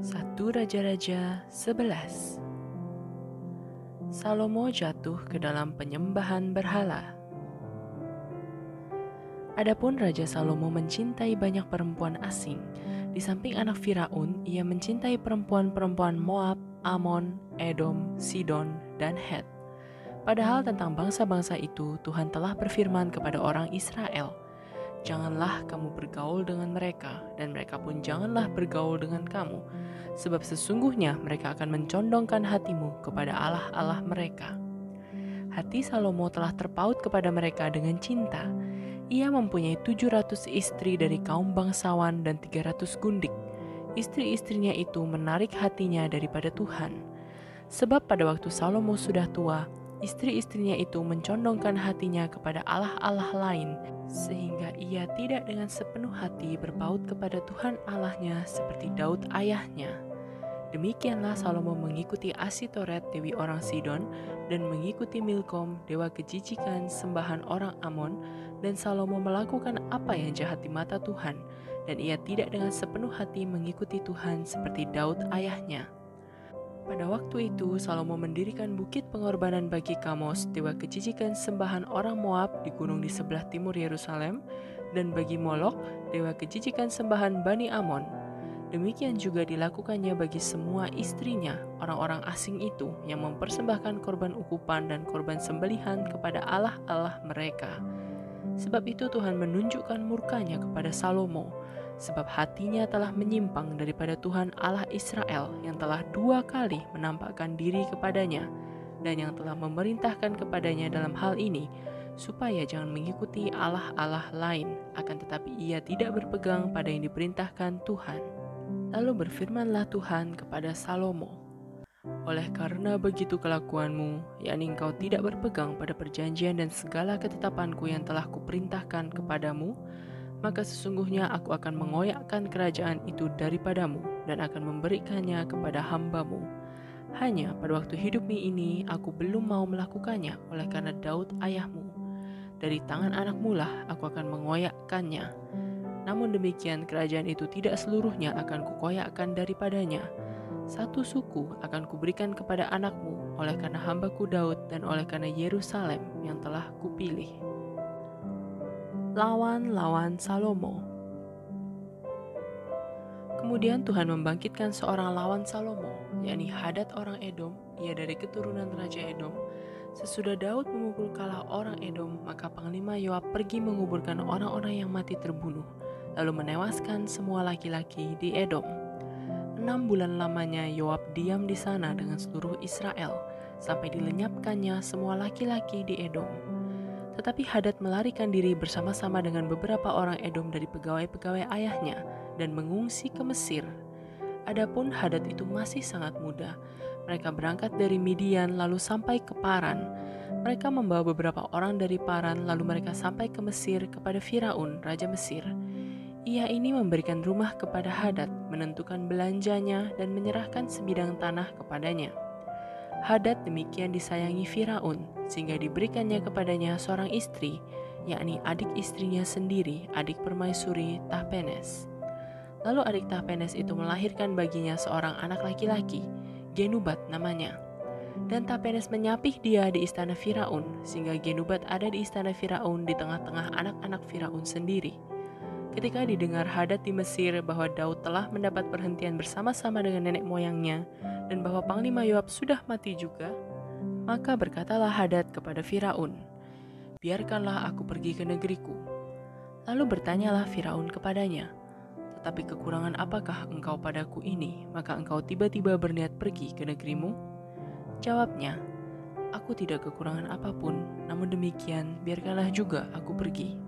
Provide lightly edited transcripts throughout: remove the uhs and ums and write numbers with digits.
1 Raja-Raja 11. Salomo jatuh ke dalam penyembahan berhala. Adapun Raja Salomo mencintai banyak perempuan asing. Di samping anak Firaun, ia mencintai perempuan-perempuan Moab, Amon, Edom, Sidon, dan Het. Padahal tentang bangsa-bangsa itu, Tuhan telah berfirman kepada orang Israel, "Janganlah kamu bergaul dengan mereka, dan mereka pun janganlah bergaul dengan kamu, sebab sesungguhnya mereka akan mencondongkan hatimu kepada allah-allah mereka." Hati Salomo telah terpaut kepada mereka dengan cinta. Ia mempunyai 700 istri dari kaum bangsawan dan 300 gundik. Istri-istrinya itu menarik hatinya daripada Tuhan. Sebab pada waktu Salomo sudah tua, istri-istrinya itu mencondongkan hatinya kepada allah-allah lain, sehingga ia tidak dengan sepenuh hati berpaut kepada Tuhan Allahnya seperti Daud ayahnya. Demikianlah Salomo mengikuti Asitoret, dewi orang Sidon, dan mengikuti Milkom, dewa kejijikan sembahan orang Amon, dan Salomo melakukan apa yang jahat di mata Tuhan, dan ia tidak dengan sepenuh hati mengikuti Tuhan seperti Daud ayahnya. Pada waktu itu, Salomo mendirikan bukit pengorbanan bagi Kamos, dewa kejijikan sembahan orang Moab di gunung di sebelah timur Yerusalem, dan bagi Molok, dewa kejijikan sembahan Bani Amon. Demikian juga dilakukannya bagi semua istrinya, orang-orang asing itu yang mempersembahkan korban ukupan dan korban sembelihan kepada allah-allah mereka. Sebab itu Tuhan menunjukkan murkanya kepada Salomo, sebab hatinya telah menyimpang daripada Tuhan Allah Israel yang telah 2 kali menampakkan diri kepadanya, dan yang telah memerintahkan kepadanya dalam hal ini, supaya jangan mengikuti allah-allah lain, akan tetapi ia tidak berpegang pada yang diperintahkan Tuhan. Lalu berfirmanlah Tuhan kepada Salomo, "Oleh karena begitu kelakuanmu, yakni engkau tidak berpegang pada perjanjian dan segala ketetapanku yang telah kuperintahkan kepadamu, maka sesungguhnya aku akan mengoyakkan kerajaan itu daripadamu dan akan memberikannya kepada hambamu. Hanya pada waktu hidupmu ini aku belum mau melakukannya oleh karena Daud ayahmu. Dari tangan anakmu lah aku akan mengoyakkannya. Namun demikian kerajaan itu tidak seluruhnya akan kukoyakkan daripadanya. 1 suku akan kuberikan kepada anakmu oleh karena hambaku Daud dan oleh karena Yerusalem yang telah kupilih." Lawan-lawan Salomo. Kemudian Tuhan membangkitkan seorang lawan Salomo, yakni Hadad orang Edom, ia dari keturunan Raja Edom. Sesudah Daud memukul kalah orang Edom, maka Panglima Yoab pergi menguburkan orang-orang yang mati terbunuh, lalu menewaskan semua laki-laki di Edom. 6 bulan lamanya Yoab diam di sana dengan seluruh Israel, sampai dilenyapkannya semua laki-laki di Edom. Tetapi Hadad melarikan diri bersama-sama dengan beberapa orang Edom dari pegawai-pegawai ayahnya dan mengungsi ke Mesir. Adapun Hadad itu masih sangat muda. Mereka berangkat dari Midian lalu sampai ke Paran. Mereka membawa beberapa orang dari Paran lalu mereka sampai ke Mesir kepada Firaun, Raja Mesir. Ia ini memberikan rumah kepada Hadad, menentukan belanjanya dan menyerahkan sebidang tanah kepadanya. Hadad demikian disayangi Firaun, sehingga diberikannya kepadanya seorang istri, yakni adik istrinya sendiri, adik permaisuri Tahpenes. Lalu adik Tahpenes itu melahirkan baginya seorang anak laki-laki, Genubat namanya. Dan Tahpenes menyapih dia di istana Firaun, sehingga Genubat ada di istana Firaun di tengah-tengah anak-anak Firaun sendiri. Ketika didengar Hadad di Mesir bahwa Daud telah mendapat perhentian bersama-sama dengan nenek moyangnya, dan bahwa Panglima Yoab sudah mati juga, maka berkatalah Hadad kepada Firaun, "Biarkanlah aku pergi ke negeriku." Lalu bertanyalah Firaun kepadanya, "Tetapi kekurangan apakah engkau padaku ini, maka engkau tiba-tiba berniat pergi ke negerimu?" Jawabnya, "Aku tidak kekurangan apapun, namun demikian biarkanlah juga aku pergi."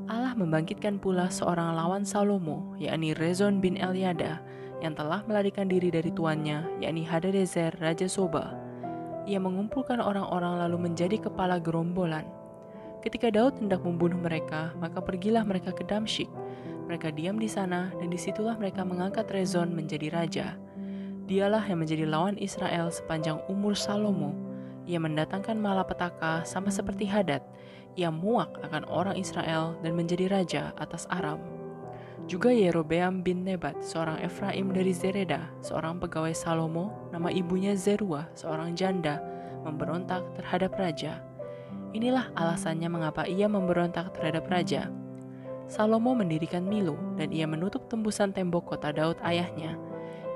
Allah membangkitkan pula seorang lawan Salomo, yakni Rezon bin Eliada, yang telah melarikan diri dari tuannya, yakni Hadadezer, Raja Soba. Ia mengumpulkan orang-orang lalu menjadi kepala gerombolan. Ketika Daud hendak membunuh mereka, maka pergilah mereka ke Damsyik. Mereka diam di sana, dan disitulah mereka mengangkat Rezon menjadi raja. Dialah yang menjadi lawan Israel sepanjang umur Salomo. Ia mendatangkan malapetaka sama seperti Hadad. Ia muak akan orang Israel dan menjadi raja atas Aram. Juga Yerobeam bin Nebat, seorang Efraim dari Zereda, seorang pegawai Salomo, nama ibunya Zeruah, seorang janda, memberontak terhadap raja. Inilah alasannya mengapa ia memberontak terhadap raja. Salomo mendirikan Milo, dan ia menutup tembusan tembok kota Daud ayahnya.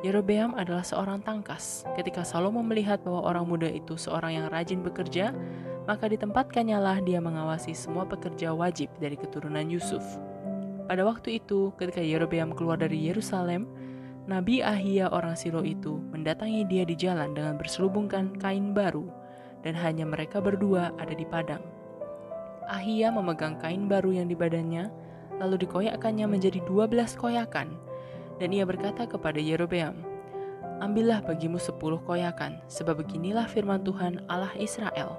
Yerobeam adalah seorang tangkas. Ketika Salomo melihat bahwa orang muda itu seorang yang rajin bekerja, maka ditempatkannya lah dia mengawasi semua pekerja wajib dari keturunan Yusuf. Pada waktu itu, ketika Yerobeam keluar dari Yerusalem, Nabi Ahia orang Silo itu mendatangi dia di jalan dengan berselubungkan kain baru, dan hanya mereka berdua ada di padang. Ahia memegang kain baru yang di badannya, lalu dikoyakkannya menjadi 12 koyakan, dan ia berkata kepada Yerobeam, "Ambillah bagimu 10 koyakan, sebab beginilah firman Tuhan Allah Israel.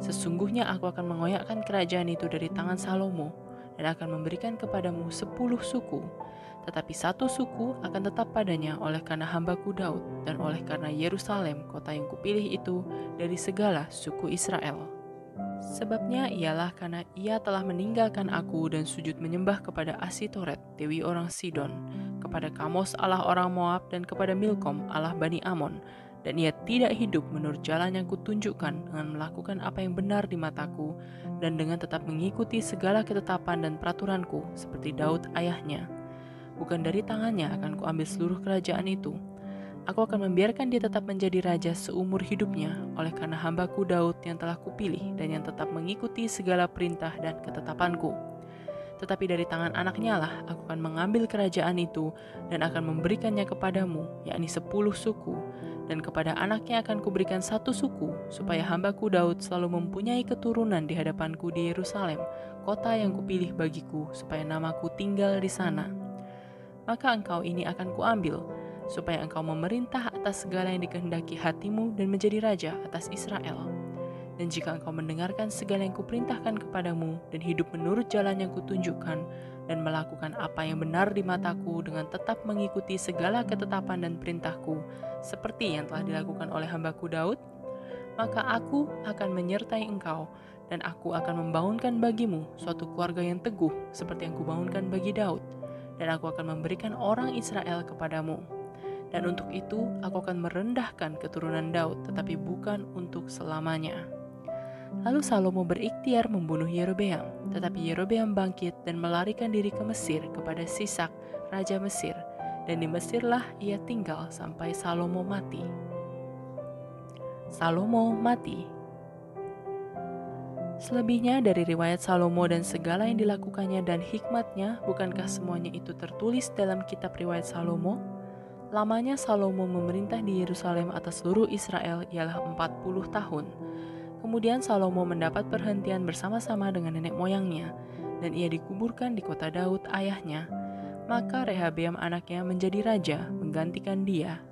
Sesungguhnya aku akan mengoyakkan kerajaan itu dari tangan Salomo, dan akan memberikan kepadamu 10 suku, tetapi satu suku akan tetap padanya oleh karena hambaku Daud, dan oleh karena Yerusalem, kota yang kupilih itu, dari segala suku Israel. Sebabnya ialah karena ia telah meninggalkan aku dan sujud menyembah kepada Asitoret, dewi orang Sidon, kepada Kamos Allah orang Moab, dan kepada Milkom Allah Bani Amon, dan ia tidak hidup menurut jalan yang kutunjukkan dengan melakukan apa yang benar di mataku, dan dengan tetap mengikuti segala ketetapan dan peraturanku, seperti Daud ayahnya. Bukan dari tangannya akan kuambil seluruh kerajaan itu. Aku akan membiarkan dia tetap menjadi raja seumur hidupnya, oleh karena hambaku Daud yang telah kupilih dan yang tetap mengikuti segala perintah dan ketetapanku. Tetapi dari tangan anaknya lah aku akan mengambil kerajaan itu dan akan memberikannya kepadamu, yakni 10 suku, dan kepada anaknya akan kuberikan 1 suku, supaya hambaku Daud selalu mempunyai keturunan di hadapanku di Yerusalem, kota yang kupilih bagiku, supaya namaku tinggal di sana. Maka engkau ini akan kuambil, supaya engkau memerintah atas segala yang dikehendaki hatimu dan menjadi raja atas Israel. Dan jika engkau mendengarkan segala yang kuperintahkan kepadamu dan hidup menurut jalan yang kutunjukkan dan melakukan apa yang benar di mataku dengan tetap mengikuti segala ketetapan dan perintahku seperti yang telah dilakukan oleh hambaku Daud, maka aku akan menyertai engkau dan aku akan membangunkan bagimu suatu keluarga yang teguh seperti yang kubangunkan bagi Daud, dan aku akan memberikan orang Israel kepadamu. Dan untuk itu aku akan merendahkan keturunan Daud, tetapi bukan untuk selamanya." Lalu Salomo berikhtiar membunuh Yerobeam, tetapi Yerobeam bangkit dan melarikan diri ke Mesir kepada Sisak, raja Mesir, dan di Mesirlah ia tinggal sampai Salomo mati. Salomo mati. Selebihnya dari riwayat Salomo dan segala yang dilakukannya dan hikmatnya, bukankah semuanya itu tertulis dalam kitab riwayat Salomo? Lamanya Salomo memerintah di Yerusalem atas seluruh Israel ialah 40 tahun. Kemudian Salomo mendapat perhentian bersama-sama dengan nenek moyangnya, dan ia dikuburkan di kota Daud ayahnya. Maka Rehabeam anaknya menjadi raja, menggantikan dia.